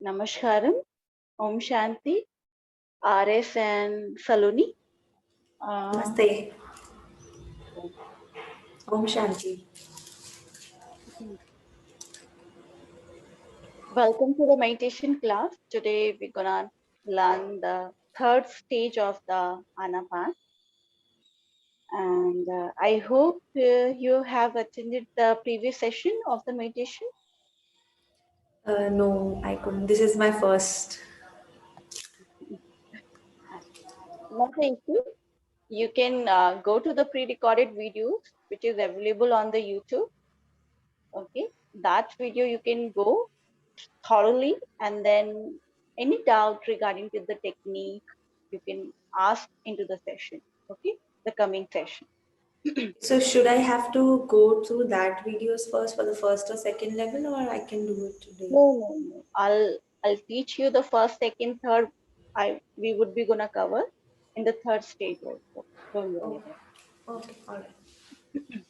Namaskaram, Om Shanti, RS and Saloni. Namaste. Om Shanti. Welcome to the meditation class. Today we're gonna learn the third stage of the Anapan. And I hope you have attended the previous session of the meditation. No, I couldn't. This is my first. Not an issue. You can go to the pre-recorded videos, which is available on the YouTube. Okay, that video you can go thoroughly, and then any doubt regarding to the technique you can ask into the session. Okay, the coming session. So should I have to go through that videos first for the first or second level, or I can do it today? No. I'll teach you the first, second, third. We would be gonna cover in the third stage also. Don't worry Oh, about it. okay, all right.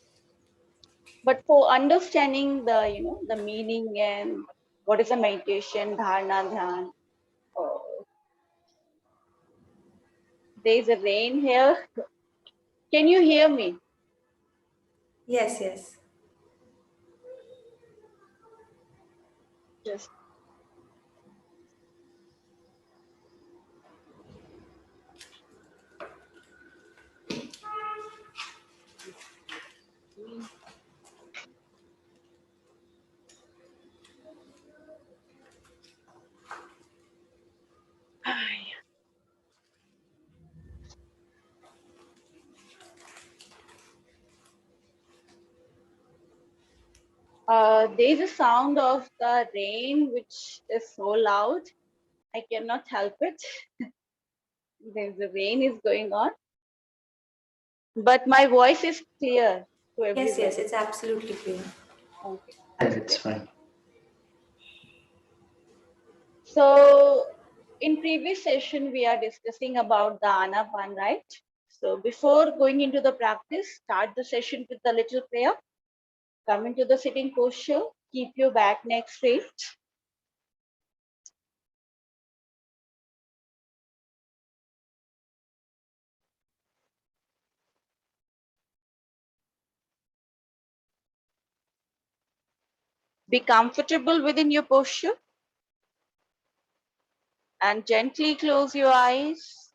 But for understanding the meaning and what is a meditation, dharana, dhyan. Oh, there is a rain here. Can you hear me? Yes, yes. Just there's a sound of the rain which is so loud. I cannot help it. The rain is going on, but my voice is clear to Yes, yes, everybody. it's absolutely clear. Okay, Yeah, that's it's great. fine. So, in previous session, we are discussing about the Anapan, right? So, before going into the practice, start the session with a little prayer. Come into the sitting posture. Keep your back, neck straight. Be comfortable within your posture and gently close your eyes.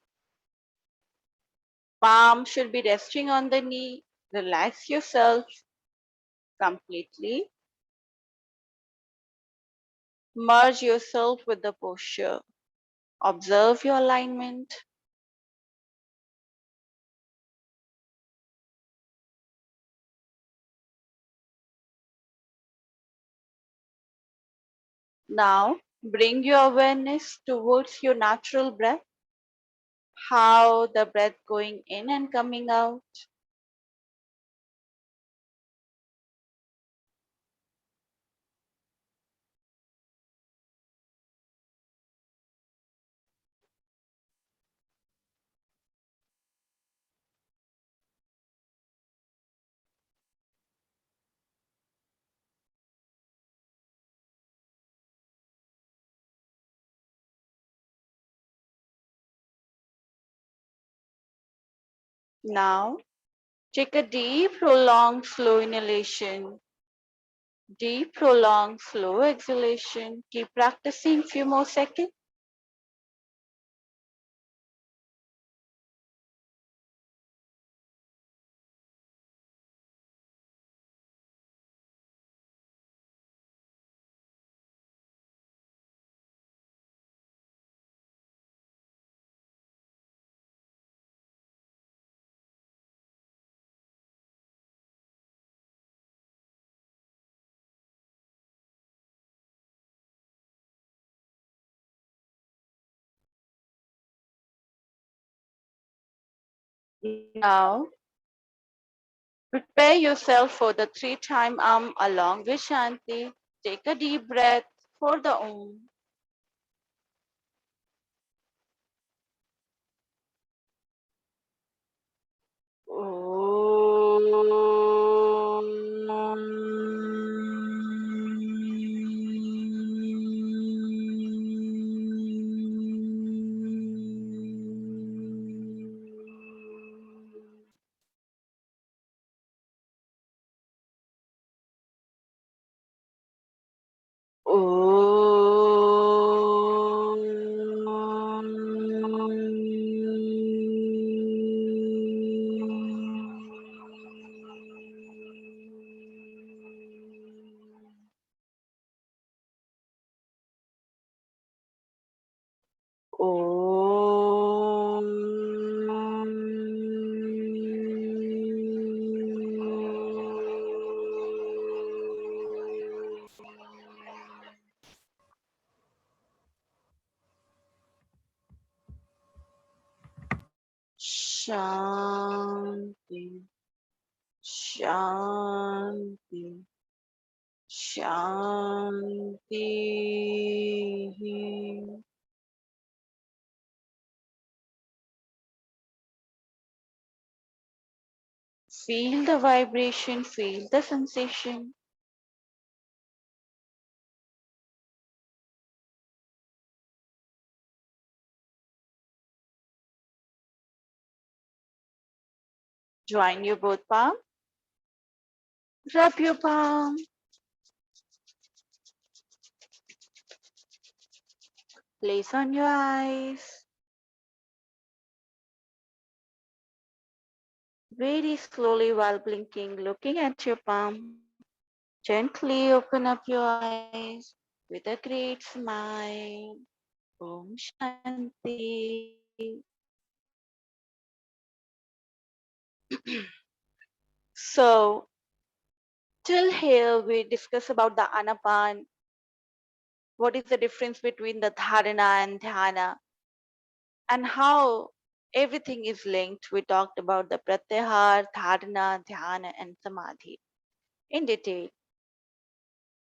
Palm should be resting on the knee. Relax yourself completely. Merge yourself with the posture. Observe your alignment. Now, bring your awareness towards your natural breath. How the breath going in and coming out. Now, take a deep, prolonged, slow inhalation. Deep, prolonged, slow exhalation. Keep practicing few more seconds. Now, prepare yourself for the three-time along with Shanti. Take a deep breath for the Om. Shanti. Shanti. Shanti. Feel the vibration, feel the sensation. Join your both palm. Rub your palm. Place on your eyes. Very slowly while blinking, looking at your palm. Gently open up your eyes with a great smile. Om Shanti. So, till here we discuss about the anapan. What is the difference between the dharana and dhyana, and how everything is linked. We talked about the pratyahar, dharana, dhyana, and samadhi in detail.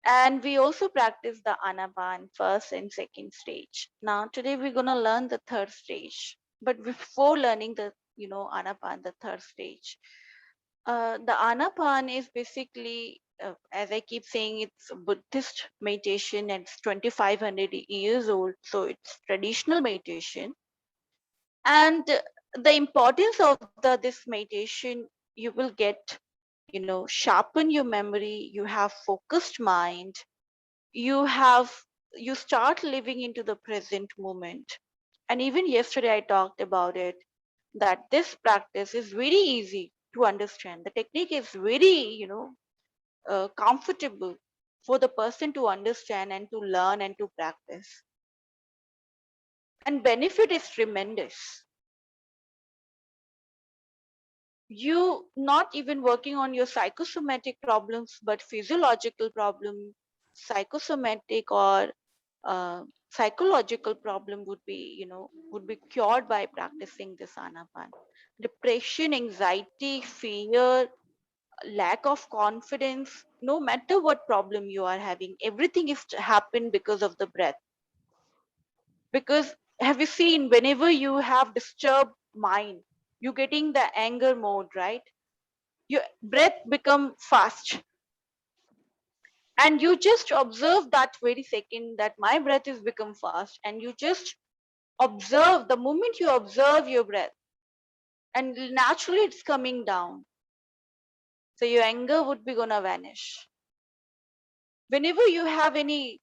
And we also practice the anapan first and second stage. Now today we're gonna learn the third stage. But before learning the anapan, the third stage, the anapan is basically, as I keep saying, it's a Buddhist meditation and it's 2,500 years old. So it's traditional meditation. And the importance of this meditation, you will get, sharpen your memory. You have focused mind. You have you start living into the present moment. And even yesterday I talked about it, that this practice is very easy to understand. The technique is very comfortable for the person to understand and to learn and to practice, and benefit is tremendous. You not even working on your psychosomatic problems, but physiological problem, psychosomatic or psychological problem would be, would be cured by practicing this anapan. Depression, anxiety, fear, lack of confidence, no matter what problem you are having, everything is to happen because of the breath. Because have you seen, whenever you have disturbed mind, you getting the anger mode, right? Your breath become fast, and you just observe that very second that my breath is become fast, and you just observe. The moment you observe your breath, and naturally it's coming down, so your anger would be gonna vanish. Whenever you have any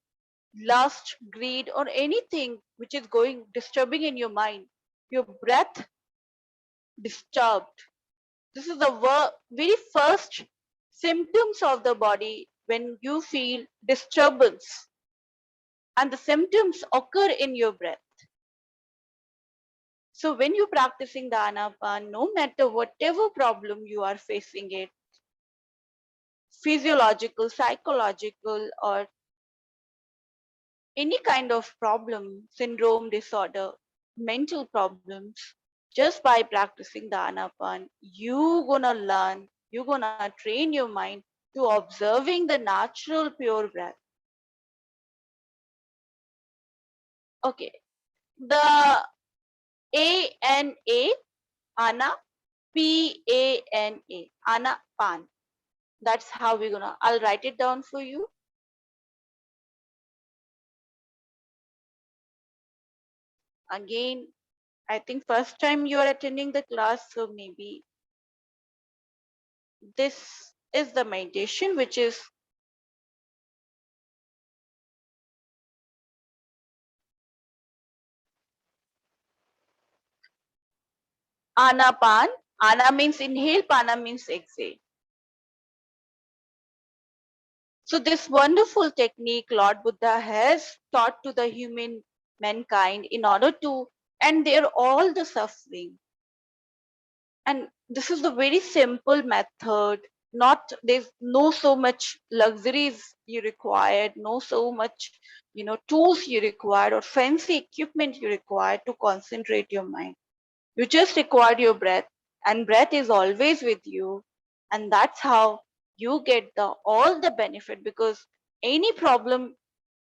lust, greed, or anything which is going disturbing in your mind, your breath disturbed. This is the very first symptoms of the body when you feel disturbance, and the symptoms occur in your breath. So when you're practicing the anapan, no matter whatever problem you are facing it, physiological, psychological, or any kind of problem, syndrome, disorder, mental problems, just by practicing the anapan, you gonna learn, you gonna train your mind to observing the natural pure breath. Okay, the A-N-A, ana, P-A-N-A, anapan. That's how we're gonna, I'll write it down for you. Again, I think first time you are attending the class, so maybe this is the meditation which is anapan. Ana means inhale, pana means exhale. So this wonderful technique Lord Buddha has taught to the human mankind in order to end their all the suffering. And this is the very simple method. Not there's no so much luxuries you required, no so much tools you required or fancy equipment you require to concentrate your mind. You just record your breath, and breath is always with you. And that's how you get all the benefit, because any problem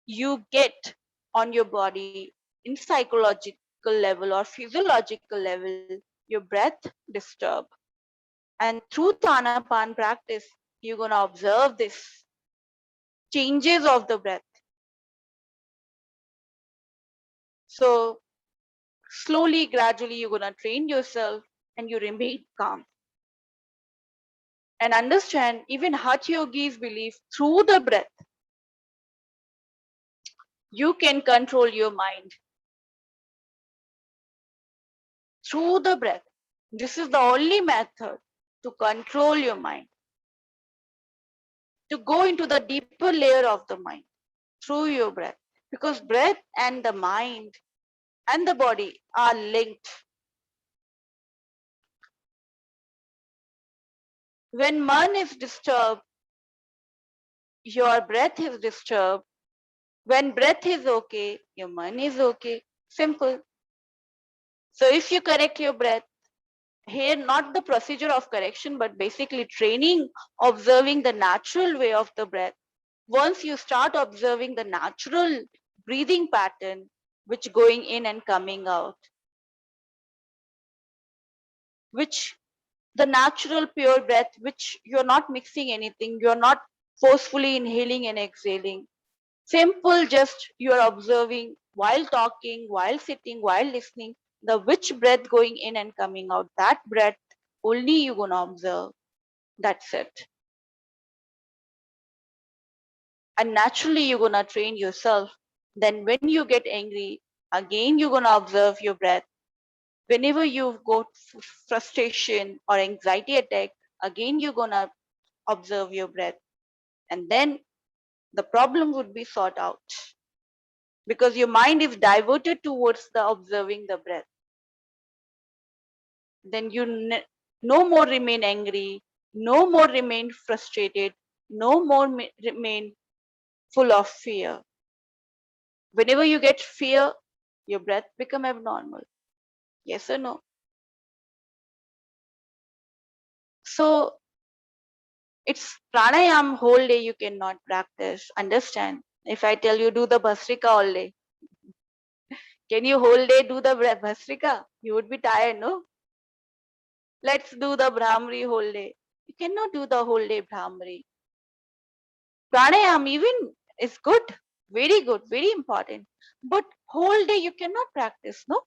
you get on your body in psychological level or physiological level, your breath disturb. And through Tanapan practice, you're gonna observe this changes of the breath. So slowly, gradually, you're gonna train yourself and you remain calm. And understand, even Hatha yogis believe through the breath, you can control your mind. Through the breath. This is the only method to control your mind, to go into the deeper layer of the mind through your breath. Because breath and the mind and the body are linked. When man is disturbed, your breath is disturbed. When breath is okay, your mind is okay. Simple. So if you correct your breath, here not the procedure of correction, but basically training, observing the natural way of the breath. Once you start observing the natural breathing pattern, which going in and coming out, which the natural pure breath, which you're not mixing anything, you're not forcefully inhaling and exhaling. Simple, just you're observing while talking, while sitting, while listening, the which breath going in and coming out. That breath only you're gonna observe. That's it. And naturally you're gonna train yourself. Then when you get angry, again you're gonna observe your breath. Whenever you go frustration or anxiety attack, again you're gonna observe your breath. And then the problem would be sought out, because your mind is diverted towards the observing the breath. Then you no more remain angry, no more remain frustrated, no more remain full of fear. Whenever you get fear, your breath become abnormal. Yes or no? So it's pranayam whole day you cannot practice. Understand? If I tell you do the bhastrika all day, can you whole day do the bhastrika? You would be tired, no? Let's do the Brahmari whole day. You cannot do the whole day Brahmari. Pranayam even is good, very good, very important. But whole day you cannot practice, no?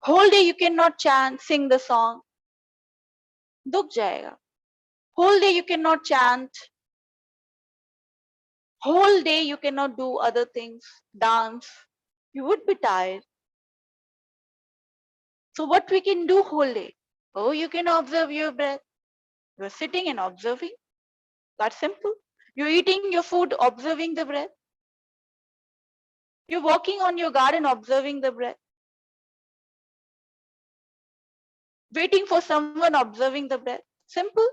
Whole day you cannot chant, sing the song. Dukh jayega. Whole day you cannot chant. Whole day you cannot do other things, dance. You would be tired. So what we can do whole day? Oh, you can observe your breath. You're sitting and observing. That's simple. You're eating your food, observing the breath. You're walking on your garden, observing the breath. Waiting for someone, observing the breath. Simple.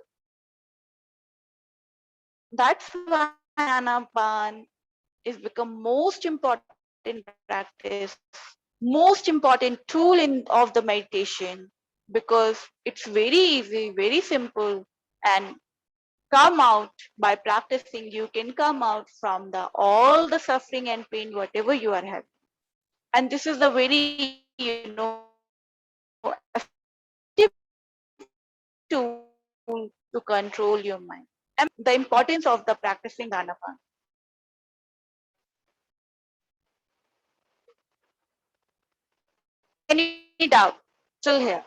That's why Anapan is become most important practice, most important tool of the meditation, because it's very easy, very simple, and come out by practicing. You can come out from the all the suffering and pain, whatever you are having. And this is the very effective tool to control your mind. And the importance of the practicing Anapan. Any doubt? Still here.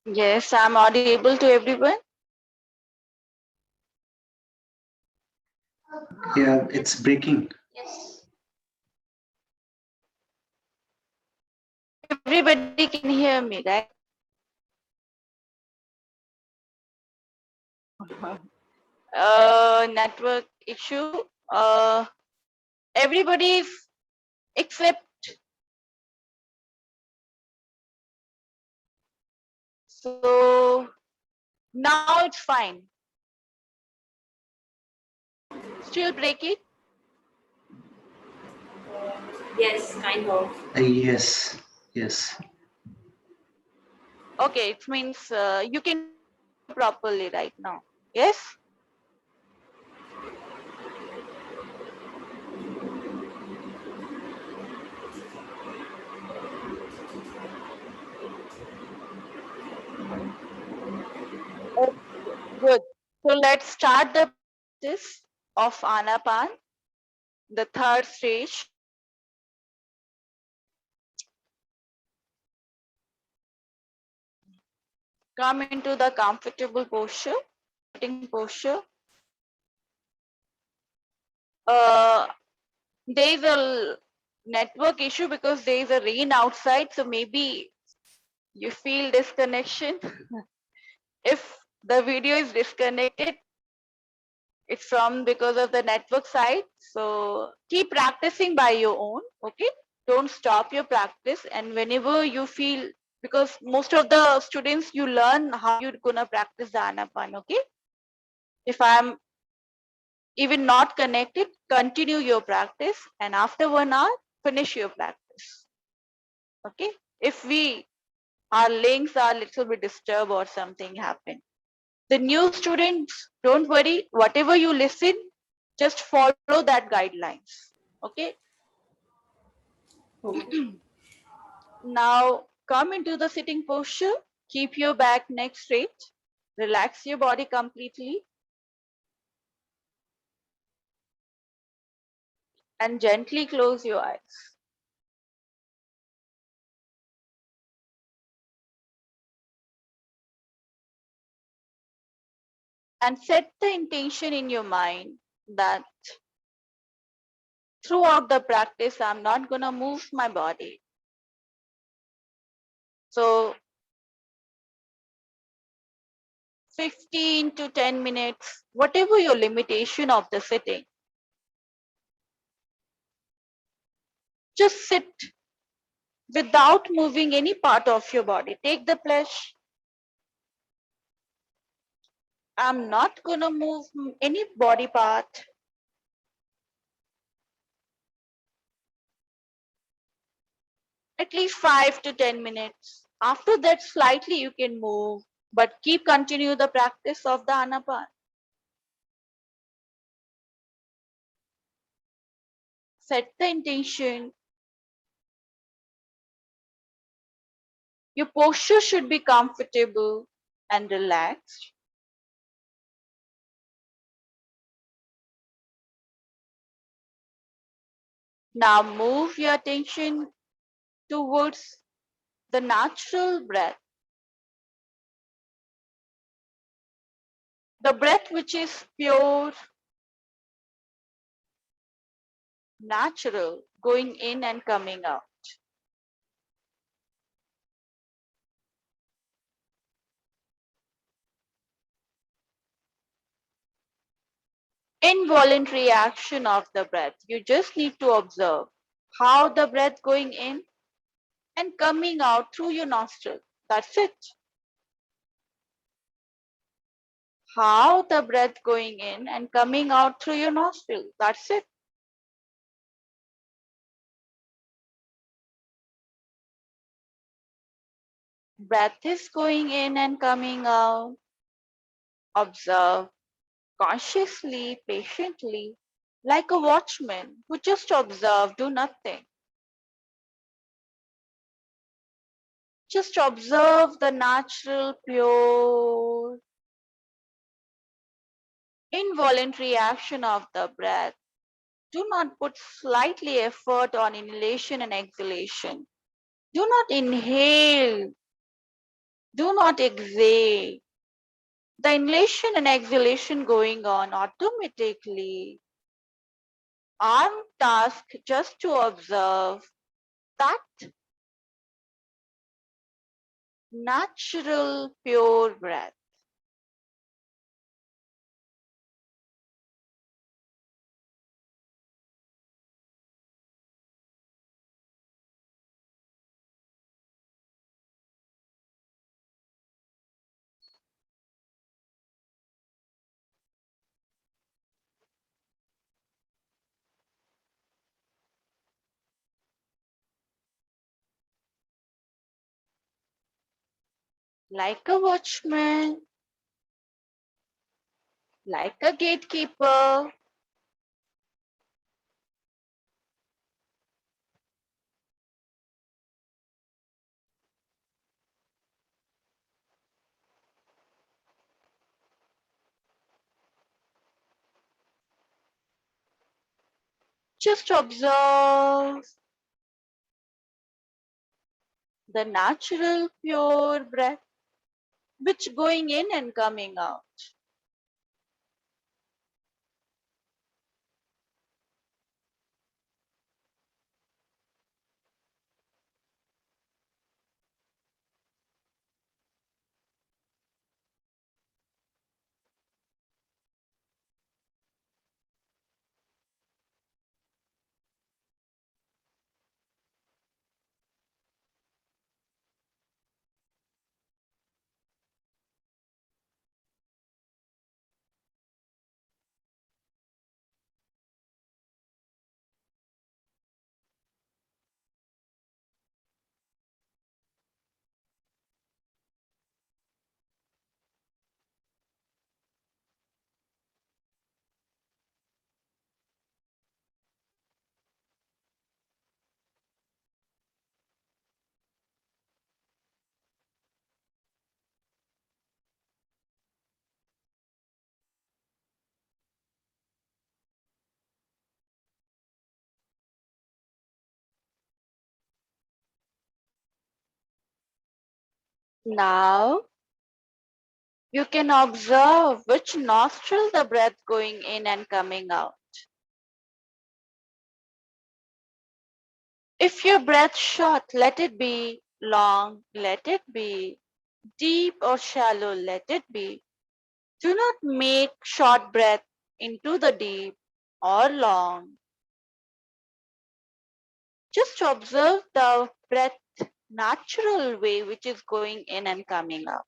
Yes, I'm audible to everyone. Yeah, it's breaking. Everybody can hear me, right? Network issue. Everybody except So now it's fine. Still breaking? Yes, kind of. Yes, yes. Okay, it means you can properly right now. Yes? Okay, good. So let's start the practice of Anapan, the third stage. Come into the comfortable posture, sitting posture. Uh, there is a network issue because there is a rain outside, so maybe you feel disconnection. If the video is disconnected, it's from because of the network side. So keep practicing by your own. Okay, don't stop your practice. And whenever you feel, because most of the students, you learn how you're gonna practice the Anapan. Okay, if I'm even not connected, continue your practice, and after 1 hour, finish your practice. Okay, if our links are a little bit disturbed or something happen, the new students, don't worry, whatever you listen, just follow that guidelines. Okay, Okay. now come into the sitting posture, keep your back neck straight, relax your body completely, and gently close your eyes. And set the intention in your mind that throughout the practice, I'm not going to move my body. So 15 to 10 minutes, whatever your limitation of the sitting, just sit without moving any part of your body. Take the pledge. I'm not going to move any body part. At least 5 to 10 minutes. After that, slightly you can move, but keep continue the practice of the Anapan. Set the intention. Your posture should be comfortable and relaxed. Now move your attention towards the natural breath, the breath which is pure, natural, going in and coming out. Involuntary action of the breath. You just need to observe how the breath going in and coming out through your nostril. That's it. How the breath going in and coming out through your nostril. That's it. Breath is going in and coming out. Observe consciously, patiently, like a watchman who just observe, do nothing. Just observe the natural, pure, involuntary action of the breath. Do not put slightly effort on inhalation and exhalation. Do not inhale. Do not exhale. The inhalation and exhalation going on automatically. Our task just to observe that natural, pure breath. like a watchman, like a gatekeeper. Just observe the natural, pure breath which going in and coming out. Now you can observe which nostril the breath going in and coming out. If your breath short, let it be. Long, let it be. Deep or shallow, let it be. Do not make short breath into the deep or long. Just observe the breath natural way which is going in and coming out.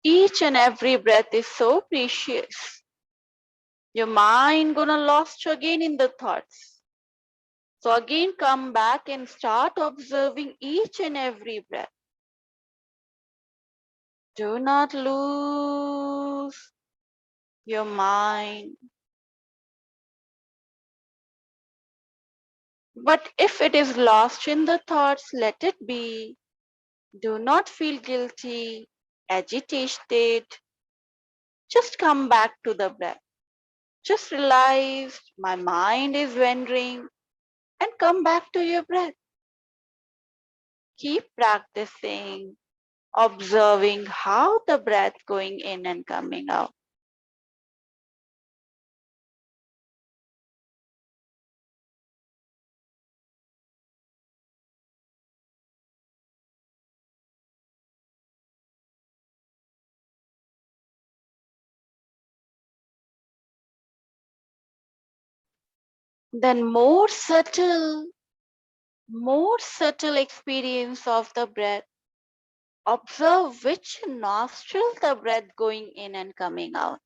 Each and every breath is so precious. Your mind gonna lost again in the thoughts. So again come back and start observing each and every breath. Do not lose your mind. But if it is lost in the thoughts, let it be. Do not feel guilty, agitated. Just come back to the breath. Just realize my mind is wandering and come back to your breath. Keep practicing, observing how the breath going in and coming out. Then more subtle experience of the breath. Observe which nostril the breath going in and coming out.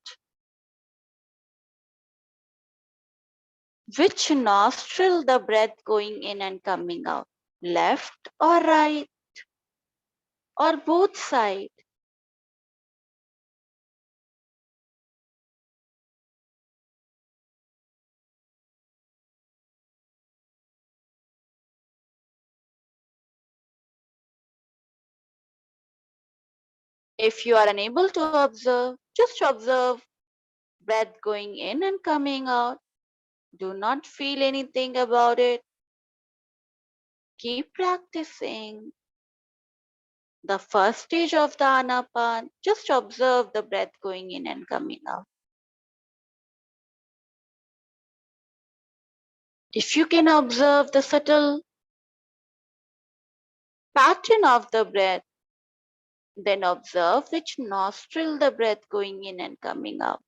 Which nostril the breath going in and coming out? Left or right or both side? If you are unable to observe, just observe breath going in and coming out. Do not feel anything about it. Keep practicing. The first stage of the anapan, just observe the breath going in and coming out. If you can observe the subtle pattern of the breath, then observe which nostril the breath going in and coming out.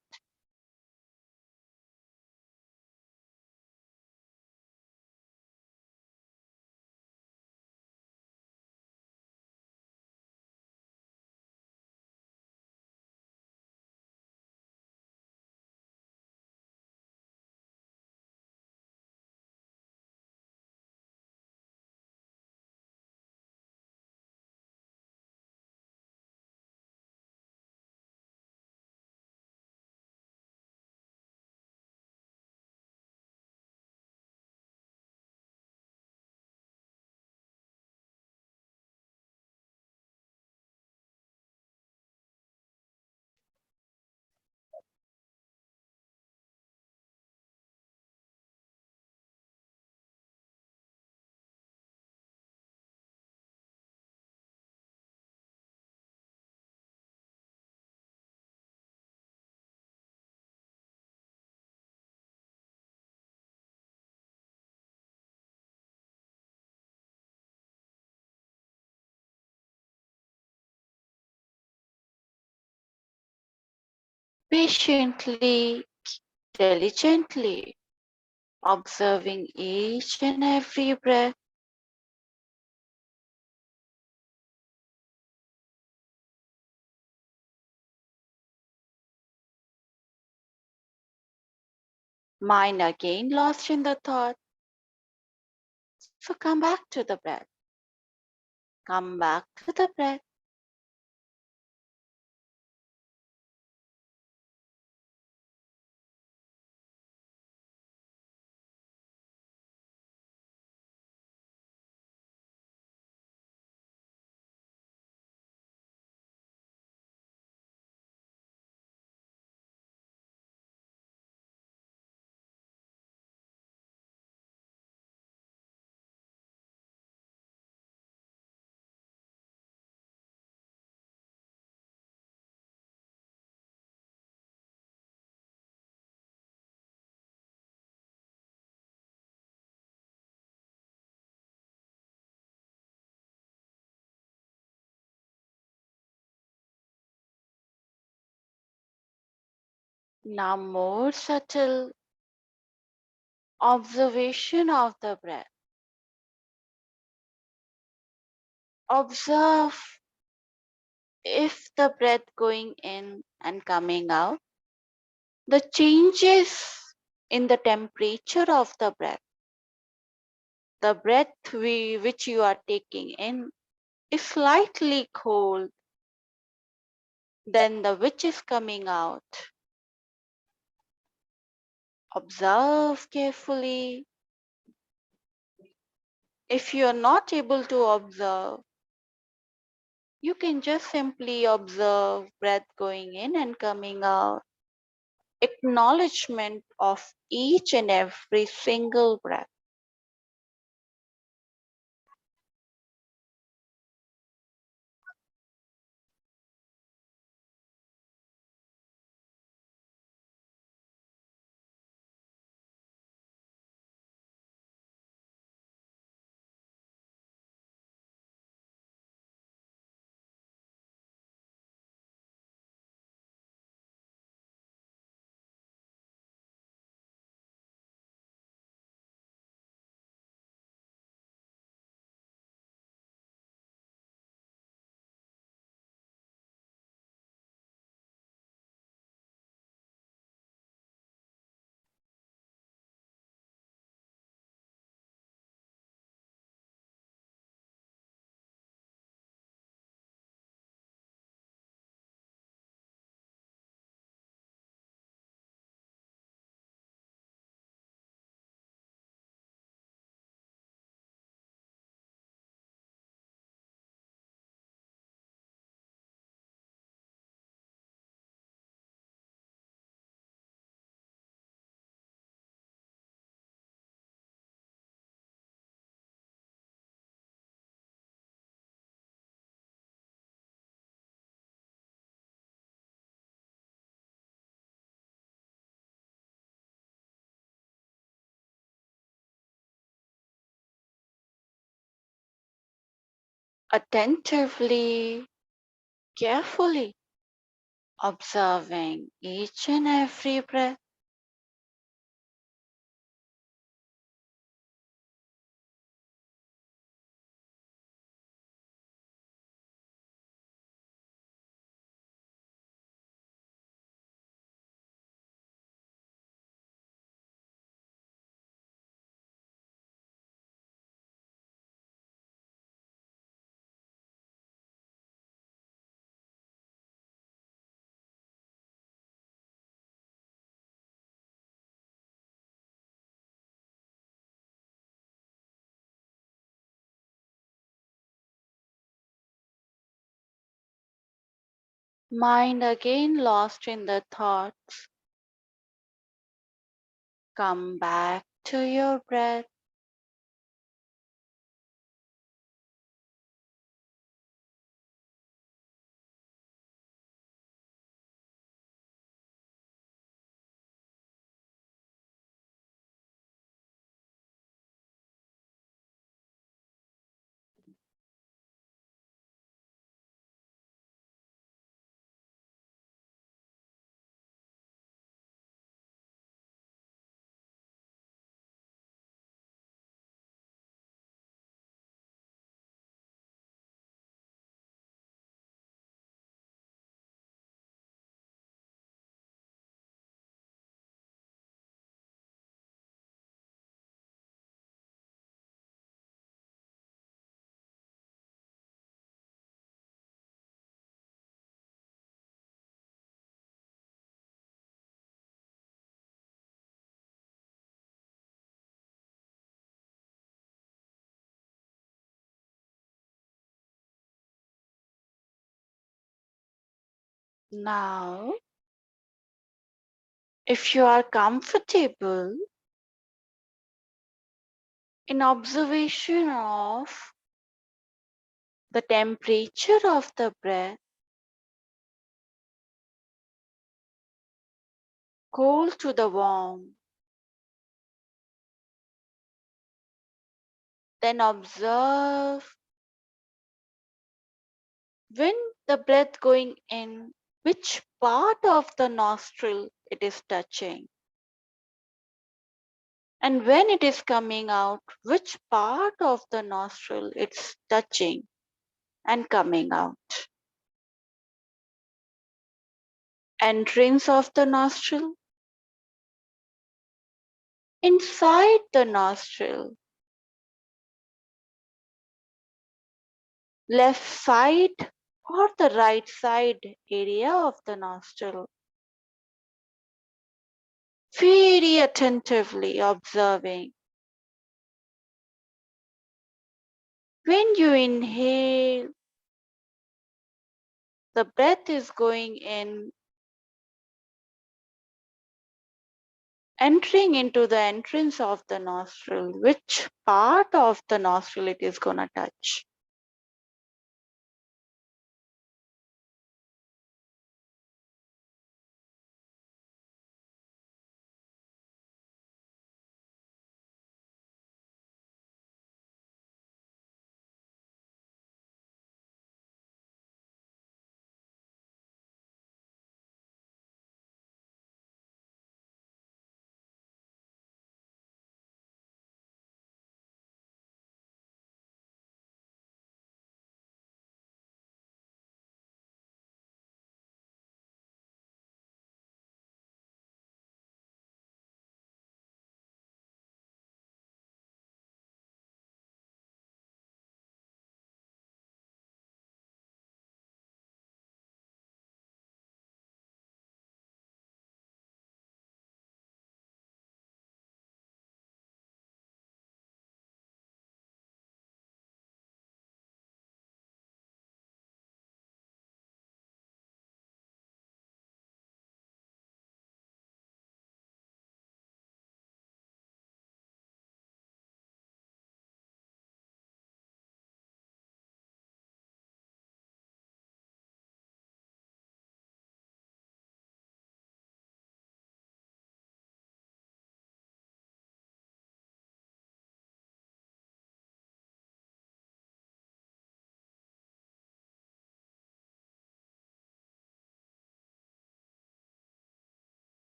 patiently, diligently, observing each and every breath. Mind again lost in the thought. So come back to the breath. Come back to the breath. Now more subtle observation of the breath. Observe if the breath going in and coming out, the changes in the temperature of the breath. The breath which you are taking in is slightly cold than the which is coming out. Observe carefully. If you are not able to observe, you can just simply observe breath going in and coming out. Acknowledgement of each and every single breath. Attentively, carefully observing each and every breath. Mind again lost in the thoughts. Come back to your breath. Now, if you are comfortable in observation of the temperature of the breath, cold to the warm, then observe when the breath going in, which part of the nostril it is touching, and when it is coming out, which part of the nostril it's touching and coming out. Entrance of the nostril, inside the nostril, left side or the right side area of the nostril. Very attentively observing. When you inhale, the breath is going in, entering into the entrance of the nostril. Which part of the nostril it is going to touch?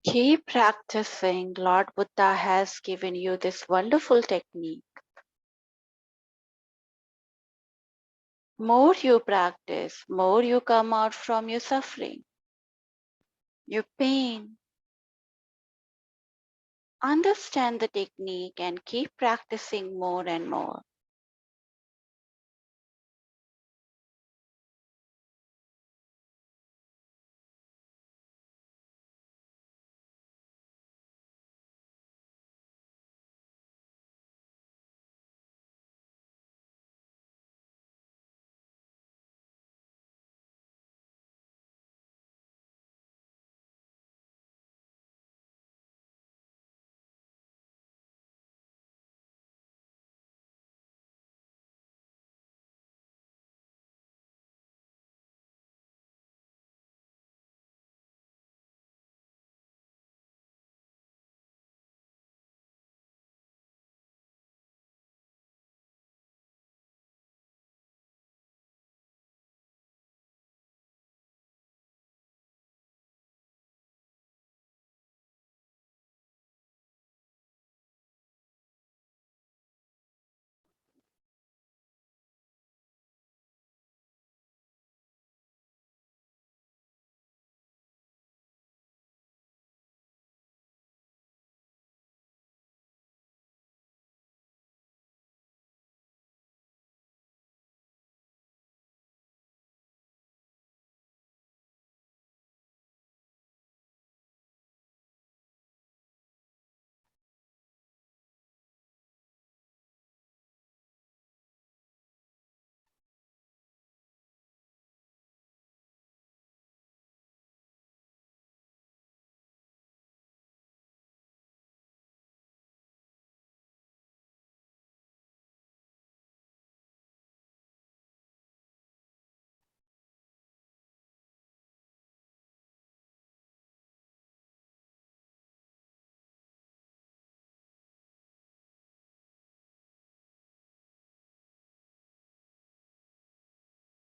Keep practicing. Lord Buddha has given you this wonderful technique. More you practice, more you come out from your suffering, your pain. Understand the technique and keep practicing more and more.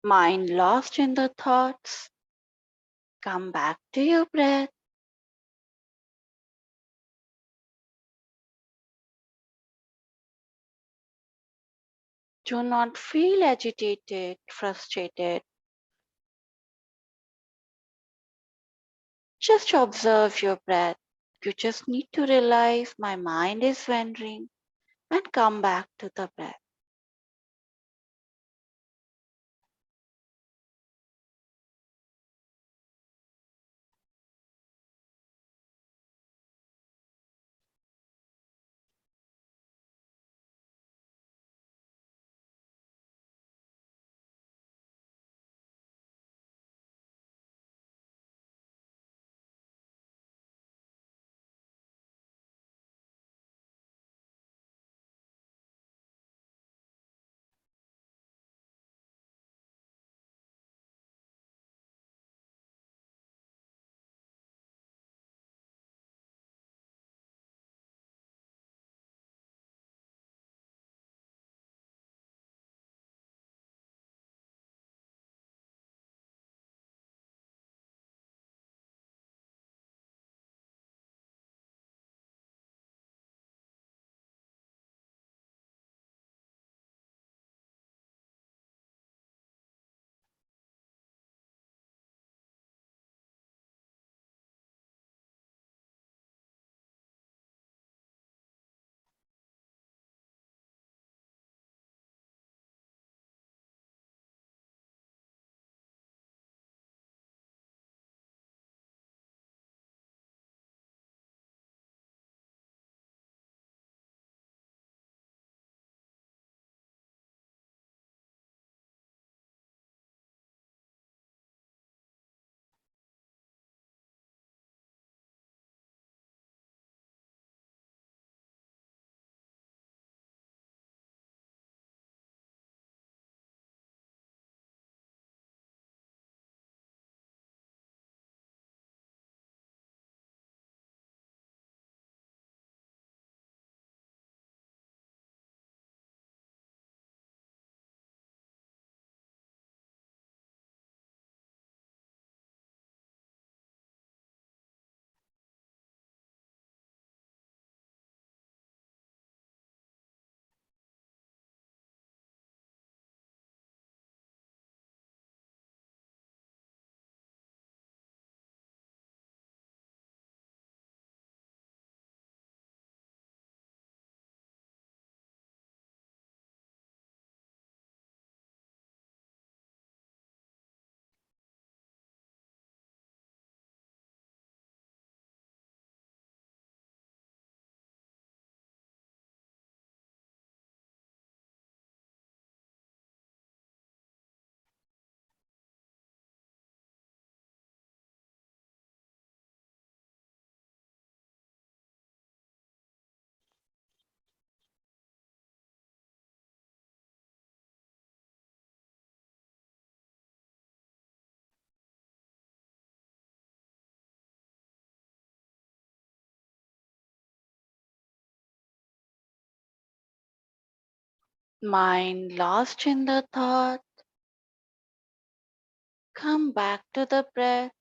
Mind lost in the thoughts. Come back to your breath. Do not feel agitated, frustrated. Just observe your breath. You just need to realize my mind is wandering and come back to the breath. Mind lost in the thought. Come back to the breath.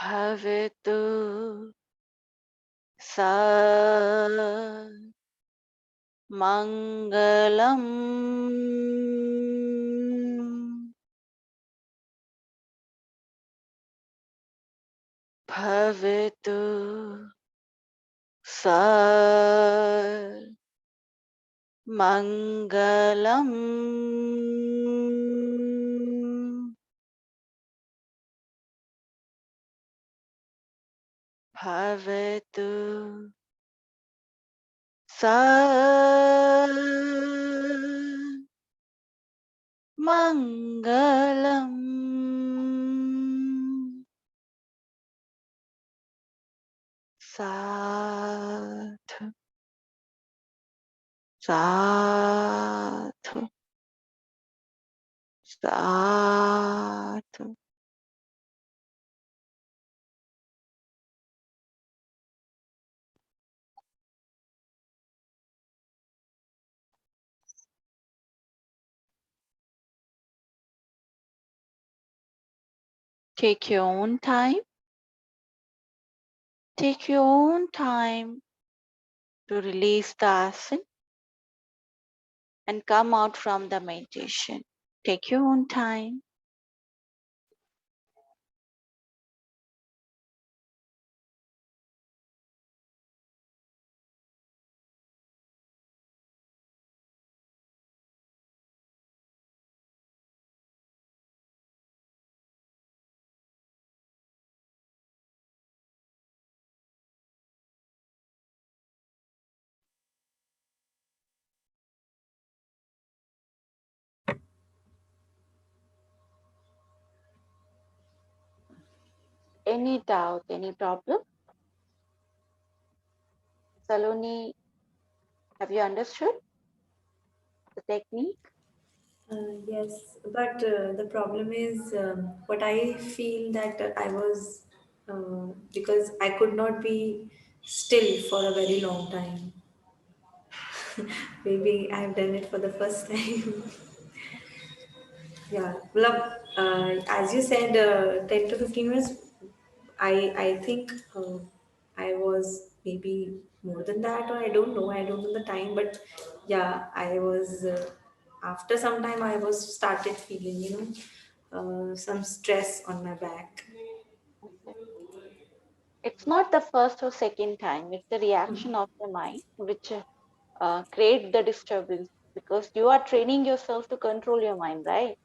Bhavetu sa mangalam bhavetu sa mangalam bhavetu sa mangalam. Sadhu, sadhu, sadhu. Take your own time. Take your own time to release the asana and come out from the meditation. Take your own time. Any doubt, any problem? Saloni, have you understood the technique? Yes, but the problem is what I feel that I was because I could not be still for a very long time. Maybe I've done it for the first time. Yeah, well, as you said, 10 to 15 minutes. I think I was maybe more than that, or I don't know. I don't know the time, but yeah, I was. After some time, I was started feeling, some stress on my back. Okay. It's not the first or second time. It's the reaction of the mind which create the disturbance because you are training yourself to control your mind, right?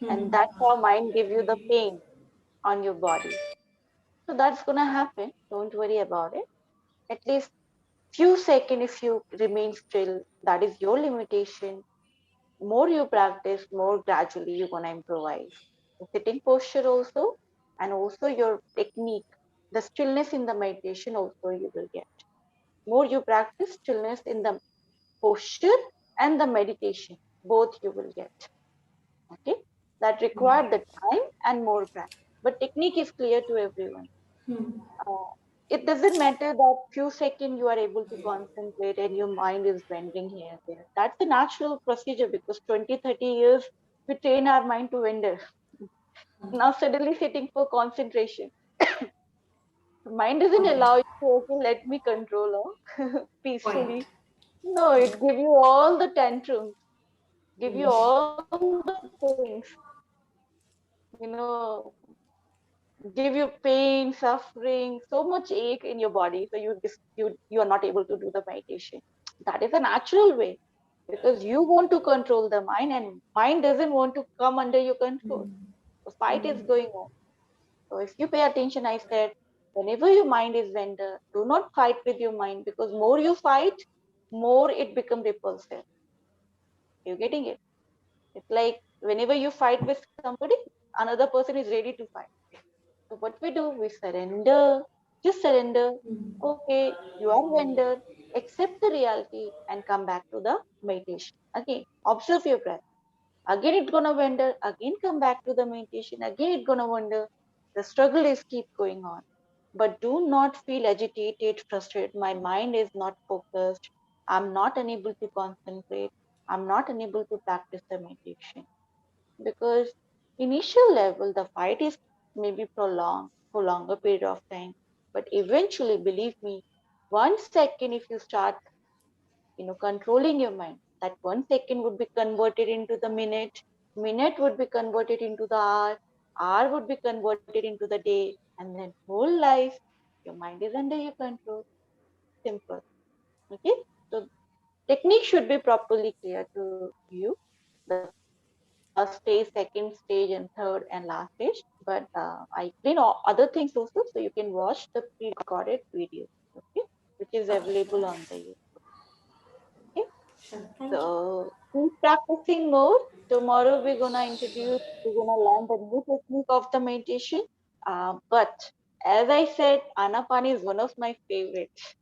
And Hmm. that's how mind give you the pain on your body. So that's gonna happen. Don't worry about it. At least few seconds if you remain still, that is your limitation. More you practice, more gradually you're gonna improvise. The sitting posture also, and also your technique, the stillness in the meditation also you will get. More you practice stillness in the posture and the meditation, both you will get. Okay, that require the time and more practice. But technique is clear to everyone. Hmm. Uh, it doesn't matter that few seconds you are able to concentrate and your mind is wandering here and there. That's the natural procedure because 20, 30 years we train our mind to wander. Now suddenly sitting for concentration. Mind doesn't Point. allow you to, okay, let me control Point. peacefully. No, it give you all the tantrums, give you Hmm. all the pains, you know, give you pain, suffering, so much ache in your body. So you are not able to do the meditation. That is a natural way because you want to control the mind and mind doesn't want to come under your control. The fight is going on. So if you pay attention, I said, whenever your mind is vendor, do not fight with your mind because more you fight, more it become repulsive. You're getting it? It's like whenever you fight with somebody, another person is ready to fight. So what we do, we surrender, just surrender. Okay, you are vendor, accept the reality and come back to the meditation. Again, observe your breath. Again it's gonna wander, again come back to the meditation, again it's gonna wander. The struggle is keep going on. But do not feel agitated, frustrated. My mind is not focused. I'm not unable to concentrate. I'm not unable to practice the meditation. Because initial level, the fight is maybe prolonged. for longer period of time. But eventually, believe me, 1 second if you start, controlling your mind, that 1 second would be converted into the minute, minute would be converted into the hour would be converted into the day, and then whole life, your mind is under your control. Simple. Okay. So technique should be properly clear to you. The first stage, second stage, and third and last stage. But I explain all other things also, so you can watch the pre-recorded video, okay, which is available on the YouTube. Okay. Sure. Thank you. So keep practicing more. Tomorrow we're gonna learn the new technique of the meditation. But as I said, Anapani is one of my favorites.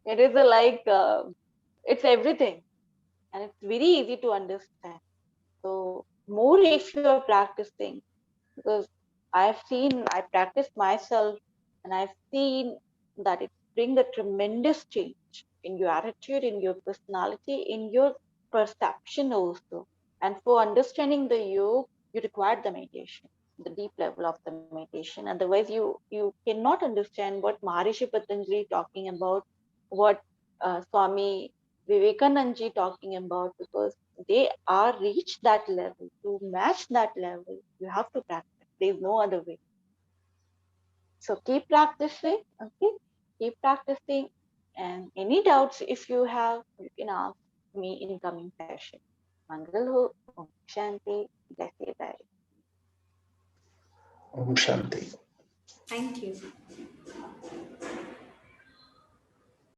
It is it's everything, and it's very easy to understand. So more if you are practicing, because I practiced myself, and I've seen that it brings a tremendous change in your attitude, in your personality, in your perception also. And for understanding the yoga, you require the meditation, the deep level of the meditation. Otherwise, you cannot understand what Maharishi Patanjali talking about, what Swami Vivekanand ji talking about, because they are reached that level. To match that level, you have to practice. There is no other way. So keep practicing, okay? Keep practicing. And any doubts, if you have, you can ask me in coming session. Mangal ho, Om Shanti, Jai Sai. Om Shanti. Thank you.